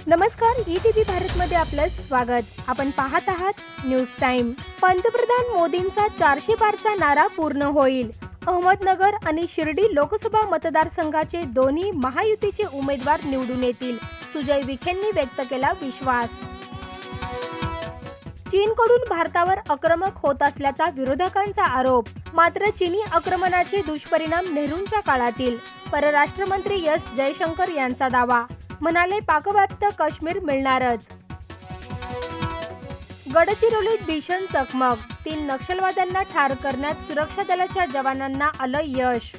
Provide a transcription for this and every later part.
नमस्कार, ईटीव्ही भारतमध्ये आपलं स्वागत। आपण पाहत आहात न्यूज टाइम। पंतप्रधान मोदींचा 400 पारचा नारा पूर्ण होईल। अहमदनगर आणि शिर्डी लोकसभा मतदारसंघाचे दोन्ही महायुतीचे उमेदवार निवडून येतील, सुजय विखेंनी व्यक्त केला विश्वास। चीनकडून भारतावर आक्रमक होत असल्याचा विरोधकांचा आरोप, मात्र चीनी आक्रमणाचे दुष्परिणाम नेहरूंच्या काळातील, परराष्ट्र मंत्री एस जयशंकर यांचा दावा, म्हणाले पाकव्याप्त काश्मीर मिळणारच। गडचिरोलीत भीषण चकमक, 3 नक्षलवाद्यांना ठार करण्यात सुरक्षा दलाच्या जवानांना आलं यश।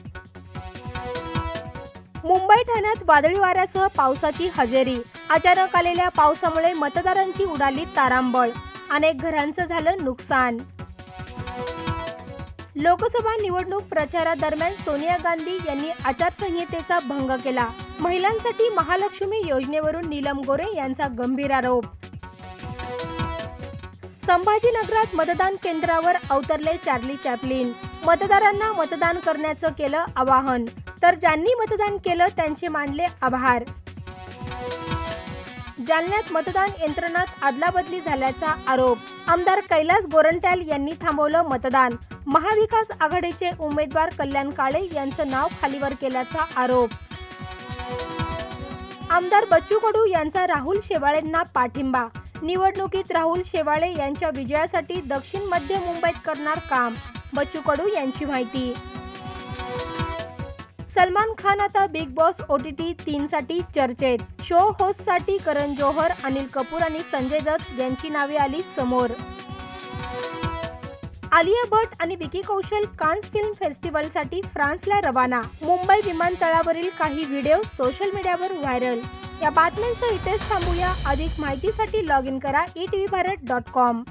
मुंबई ठाण्यात वादळी वाऱ्यासह पावसाची हजेरी, अचानक आलेल्या पावसामुळे मतदारांची उडाली तारांबळ, अनेक घरांचं झालं नुकसान। लोकसभा निवडणूक प्रचारादरम्यान सोनिया गांधी यांनी आचारसंहितेचा भंग केला, महिलांसाठी महालक्ष्मी योजनेवरून नीलम गोरे यांचा गंभीर आरोप। संभाजीनगरात मतदान केंद्रावर अवतरले चार्ली चॅप्लिन, मतदारांना मतदान करण्याचं केलं आवाहन, तर ज्यांनी मतदान केलं त्यांचे मानले आभार। जालन्यात मतदान यंत्रणात अदलाबदली झाल्याचा आरोप, आमदार कैलास गोरंट्याल यांनी थांबवलं मतदान, महाविकास आघाडीचे उमेदवार कल्याण काळे यांचं नाव खालीवर केल्याचा आरोप। आमदार बच्चू कडू यांचा राहुल शेवाळेंना पाठिंबा, निवडणुकीत राहुल शेवाळे यांच्या विजयासाठी दक्षिण मध्य मुंबईत करणार काम, बच्चू कडू यांची माहिती। सलमान खान आता बिग बॉस OTT 3 साठी चर्चेत, शो होस्टसाठी करण जोहर, अनिल कपूर आणि संजय दत्त यांची नावे आली समोर। आलिया भट्ट आणि विकी कौशल कान्स फिल्म फेस्टिवलसाठी फ्रान्सला रवाना, मुंबई विमानतळावरील काही व्हिडिओ सोशल मीडियावर व्हायरल। या बातम्यांसह इथेच थांबूया, अधिक माहितीसाठी लॉग इन करा etvbharat.com।